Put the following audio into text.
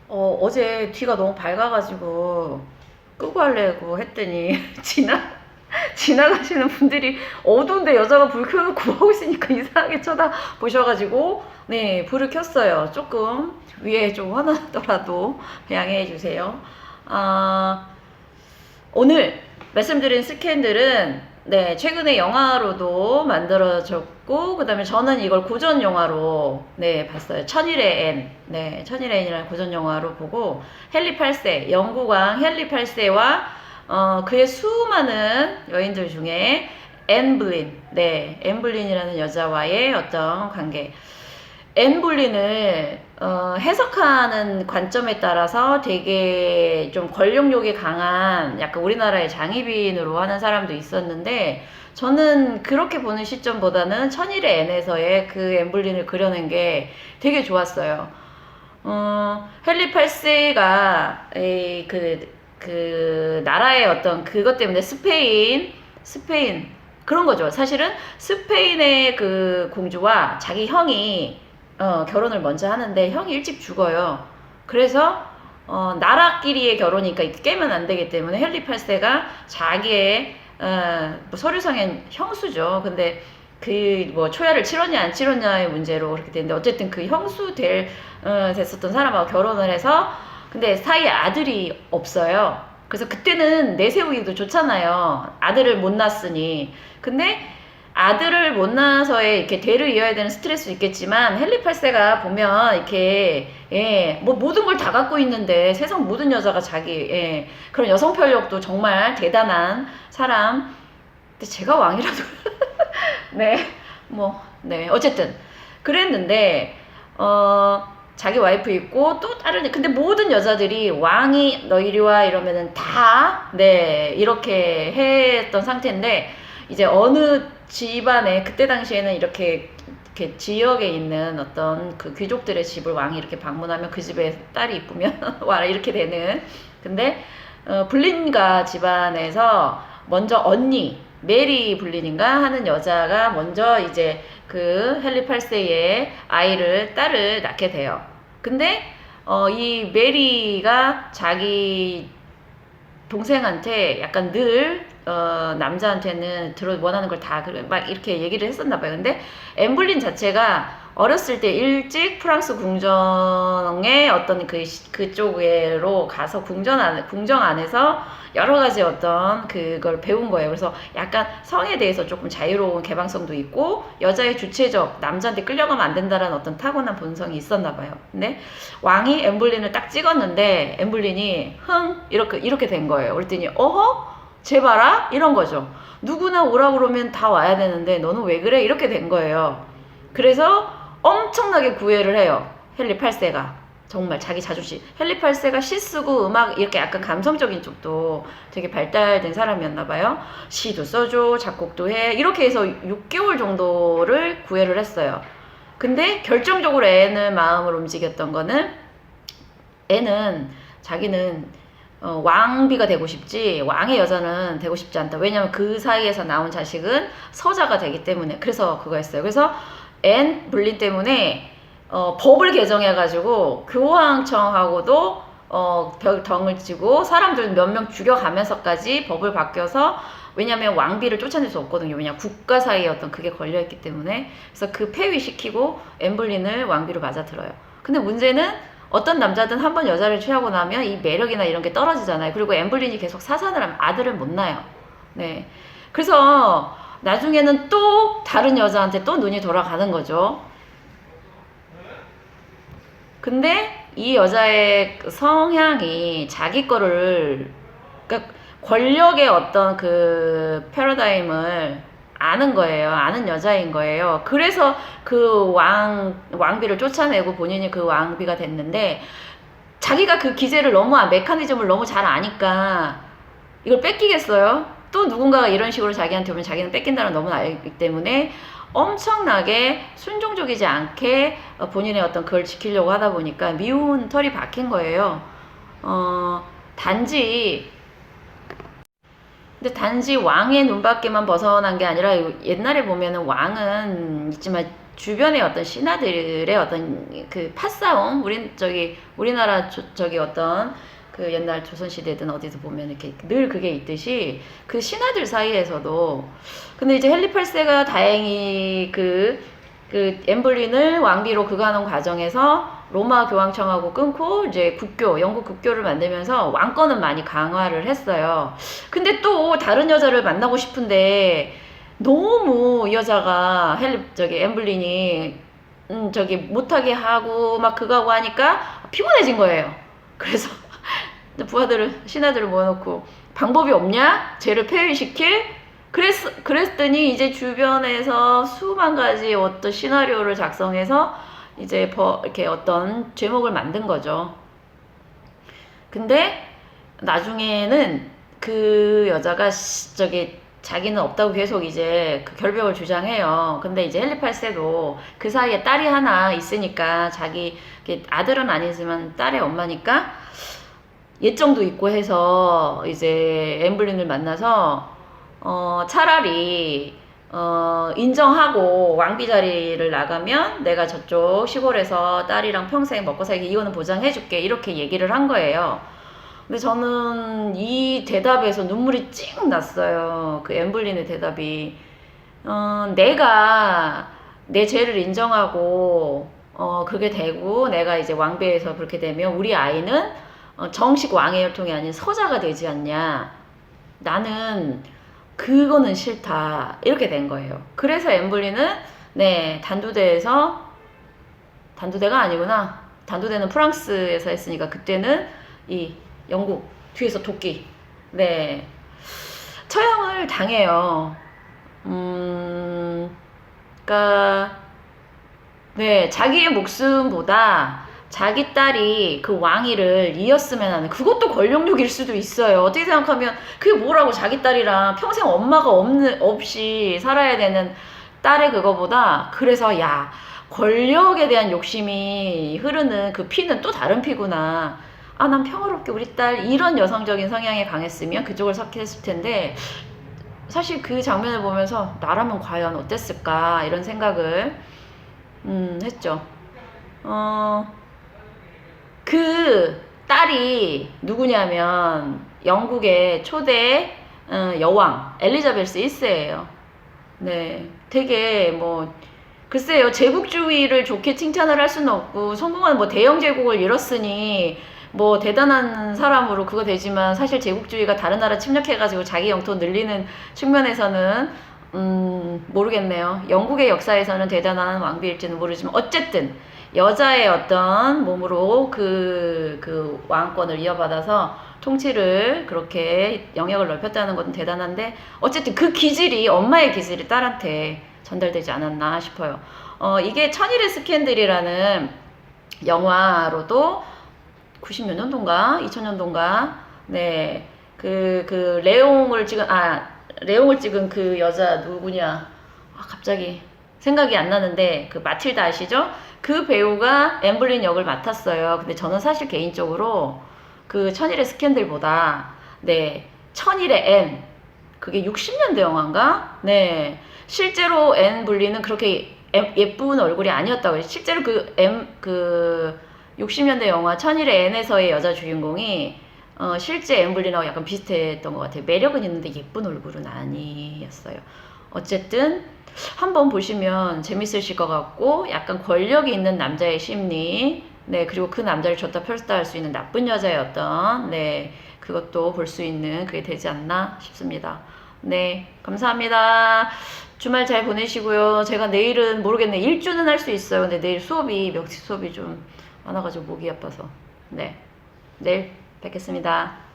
어제 뒤가 너무 밝아가지고 끄고 하려고 했더니 지나가시는 분들이 어두운데 여자가 불 켜놓고 하고 있으니까 이상하게 쳐다보셔가지고 네, 불을 켰어요. 조금 위에 좀 화나더라도 양해해 주세요. 아, 오늘 말씀드린 스캔들은 네, 최근에 영화로도 만들어졌고, 그 다음에 저는 이걸 고전 영화로, 네, 봤어요. 천일의 앤. 네, 천일의 앤이라는 고전 영화로 보고, 헨리 8세, 영국왕 헨리 8세와, 그의 수많은 여인들 중에 앤 블린, 네, 앤 블린이라는 여자와의 어떤 관계. 앤 볼린을 해석하는 관점에 따라서 되게 좀 권력욕이 강한 약간 우리나라의 장희빈으로 하는 사람도 있었는데 저는 그렇게 보는 시점보다는 천일의 앤에서의 그 앤 볼린을 그려낸 게 되게 좋았어요. 헨리 8세가 그 나라의 어떤 그것 때문에 스페인 그런 거죠. 사실은 스페인의 그 공주와 자기 형이 결혼을 먼저 하는데 형이 일찍 죽어요. 그래서 나라끼리의 결혼이니까 깨면 안 되기 때문에 헨리 8세가 자기의 뭐 서류상엔 형수죠. 근데 그 뭐 초야를 치렀냐 안 치렀냐의 문제로 그렇게 되는데 어쨌든 그 형수 됐었던 사람하고 결혼을 해서 근데 사이에 아들이 없어요. 그래서 그때는 내세우기도 좋잖아요. 아들을 못 낳았으니. 근데 아들을 못 낳아서의 이렇게 대를 이어야 되는 스트레스도 있겠지만 헨리 8세가 보면 이렇게 뭐 모든 걸 다 갖고 있는데 세상 모든 여자가 자기 그런 여성 편력도 정말 대단한 사람. 근데 제가 왕이라도 네 어쨌든 그랬는데 자기 와이프 있고 또 다른 근데 모든 여자들이 왕이 너 이리 와 이러면은 다 네 이렇게 했던 상태인데 이제 어느 집안에 그때 당시에는 이렇게 지역에 있는 어떤 그 귀족들의 집을 왕이 이렇게 방문하면 그 집에 딸이 이쁘면 와라 이렇게 되는 근데 블린가 집안에서 먼저 언니 메리 블린인가 하는 여자가 먼저 이제 그 헨리 8세의 딸을 낳게 돼요. 근데 이 메리가 자기 동생한테 약간 늘 남자한테는 원하는 걸 다 막 이렇게 얘기를 했었나 봐요. 근데 엠블린 자체가 어렸을 때 일찍 프랑스 궁정의 어떤 그쪽으로 가서 궁정 안에서 여러 가지 어떤 그걸 배운 거예요. 그래서 약간 성에 대해서 조금 자유로운 개방성도 있고 여자의 주체적 남자한테 끌려가면 안 된다라는 어떤 타고난 본성이 있었나 봐요. 근데 왕이 엠블린을 딱 찍었는데 엠블린이 이렇게 된 거예요. 그랬더니 어허? 쟤 봐라? 이런 거죠. 누구나 오라 그러면 다 와야 되는데 너는 왜 그래? 이렇게 된 거예요. 그래서 엄청나게 구애를 해요. 헨리 8세가. 정말 자기 자존심. 헨리 8세가 시 쓰고 음악 이렇게 약간 감성적인 쪽도 되게 발달된 사람이었나 봐요. 시도 써줘, 작곡도 해. 이렇게 해서 6개월 정도를 구애를 했어요. 근데 결정적으로 애는 마음을 움직였던 거는 애는 자기는 왕비가 되고 싶지 왕의 여자는 되고 싶지 않다. 왜냐면 그 사이에서 나온 자식은 서자가 되기 때문에 그래서 그거 했어요. 그래서 앤 블린 때문에 법을 개정해가지고 교황청하고도 덩을 치고 사람들 몇 명 죽여가면서까지 법을 바뀌어서 왜냐면 왕비를 쫓아낼 수 없거든요. 왜냐면 국가 사이에 어떤 그게 걸려있기 때문에 그래서 그 폐위시키고 앤 블린을 왕비로 맞아들어요. 근데 문제는 어떤 남자든 한 번 여자를 취하고 나면 이 매력이나 이런 게 떨어지잖아요. 그리고 엠블린이 계속 사산을 하면 아들을 못 낳아요. 네. 그래서 나중에는 또 다른 여자한테 또 눈이 돌아가는 거죠. 근데 이 여자의 성향이 자기 거를 그러니까 권력의 어떤 그 패러다임을 아는 거예요. 아는 여자인 거예요. 그래서 그 왕비를 쫓아내고 본인이 그 왕비가 됐는데 자기가 그 기제를 메커니즘을 너무 잘 아니까 이걸 뺏기겠어요? 또 누군가가 이런 식으로 자기한테 오면 자기는 뺏긴다는 너무 알기 때문에 엄청나게 순종적이지 않게 본인의 어떤 그걸 지키려고 하다 보니까 미운 털이 박힌 거예요. 근데 단지 왕의 눈밖에만 벗어난 게 아니라 옛날에 보면은 왕은 있지만 주변의 어떤 신하들의 어떤 그 팥싸움, 우리나라 저기 어떤 그 옛날 조선시대든 어디서 보면 이렇게 늘 그게 있듯이 그 신하들 사이에서도 근데 이제 헨리 8세가 다행히 그 엠블린을 왕비로 그가는 과정에서 로마 교황청하고 끊고 이제 영국 국교를 만들면서 왕권은 많이 강화를 했어요. 근데 또 다른 여자를 만나고 싶은데 너무 이 여자가 엠블린이 저기 못하게 하고 막 그거하고 하니까 피곤해진 거예요. 그래서 신하들을 모아놓고 방법이 없냐? 쟤를 폐위시킬? 그랬더니 이제 주변에서 수만 가지 어떤 시나리오를 작성해서 이제 이렇게 어떤 제목을 만든 거죠. 근데 나중에는 그 여자가 자기는 없다고 계속 이제 그 결벽을 주장해요. 근데 이제 헨리 8세도 그 사이에 딸이 하나 있으니까 자기 아들은 아니지만 딸의 엄마니까 예정도 있고 해서 이제 엠블린을 만나서 차라리 인정하고 왕비 자리를 나가면 내가 저쪽 시골에서 딸이랑 평생 먹고 살기 이거는 보장해줄게 이렇게 얘기를 한 거예요. 근데 저는 이 대답에서 눈물이 찡 났어요. 그 엠블린의 대답이 내가 내 죄를 인정하고 그게 되고 내가 이제 왕비에서 그렇게 되면 우리 아이는 정식 왕의 혈통이 아닌 서자가 되지 않냐. 나는 그거는 싫다. 이렇게 된 거예요. 그래서 엠블린은 단두대가 아니구나. 단두대는 프랑스에서 했으니까 그때는 이 영국 뒤에서 도끼 처형을 당해요. 그러니까 자기의 목숨보다 자기 딸이 그 왕위를 이었으면 하는 그것도 권력욕일 수도 있어요. 어떻게 생각하면 그게 뭐라고 자기 딸이랑 평생 엄마가 없이 살아야 되는 딸의 그거보다 그래서 권력에 대한 욕심이 흐르는 그 피는 또 다른 피구나. 난 평화롭게 우리 딸 이런 여성적인 성향이 강했으면 그쪽을 선택했을 텐데 사실 그 장면을 보면서 나라면 과연 어땠을까 이런 생각을 했죠. 그 딸이 누구냐면 영국의 초대 여왕 엘리자베스 1세예요. 되게 글쎄요 제국주의를 좋게 칭찬을 할 수는 없고 성공한 대영 제국을 이뤘으니 대단한 사람으로 그거 되지만 사실 제국주의가 다른 나라 침략해가지고 자기 영토 늘리는 측면에서는 모르겠네요. 영국의 역사에서는 대단한 왕비일지는 모르지만 어쨌든 여자의 어떤 몸으로 그 왕권을 이어받아서 통치를 그렇게 영역을 넓혔다는 것은 대단한데 어쨌든 그 기질이 엄마의 기질이 딸한테 전달되지 않았나 싶어요. 이게 천일의 스캔들이라는 영화로도 90몇 년도인가 2000년도인가 레옹을 찍은 그 여자 누구냐 갑자기 생각이 안 나는데 그 마틸다 아시죠? 그 배우가 엠블린 역을 맡았어요. 근데 저는 사실 개인적으로 그 천일의 스캔들보다 천일의 앤 그게 60년대 영화인가? 실제로 앤 블린은 그렇게 예쁜 얼굴이 아니었다고 해요. 실제로 그 60년대 영화 천일의 앤에서의 여자 주인공이 실제 앤 블린하고 약간 비슷했던 것 같아요. 매력은 있는데 예쁜 얼굴은 아니었어요. 어쨌든 한번 보시면 재밌으실 것 같고 약간 권력이 있는 남자의 심리 그리고 그 남자를 줬다 폈다 할 수 있는 나쁜 여자의 어떤 그것도 볼 수 있는 그게 되지 않나 싶습니다. 감사합니다. 주말 잘 보내시고요. 제가 내일은 모르겠네. 일주는 할 수 있어요. 근데 내일 명식 수업이 좀 많아가지고 목이 아파서 내일 뵙겠습니다.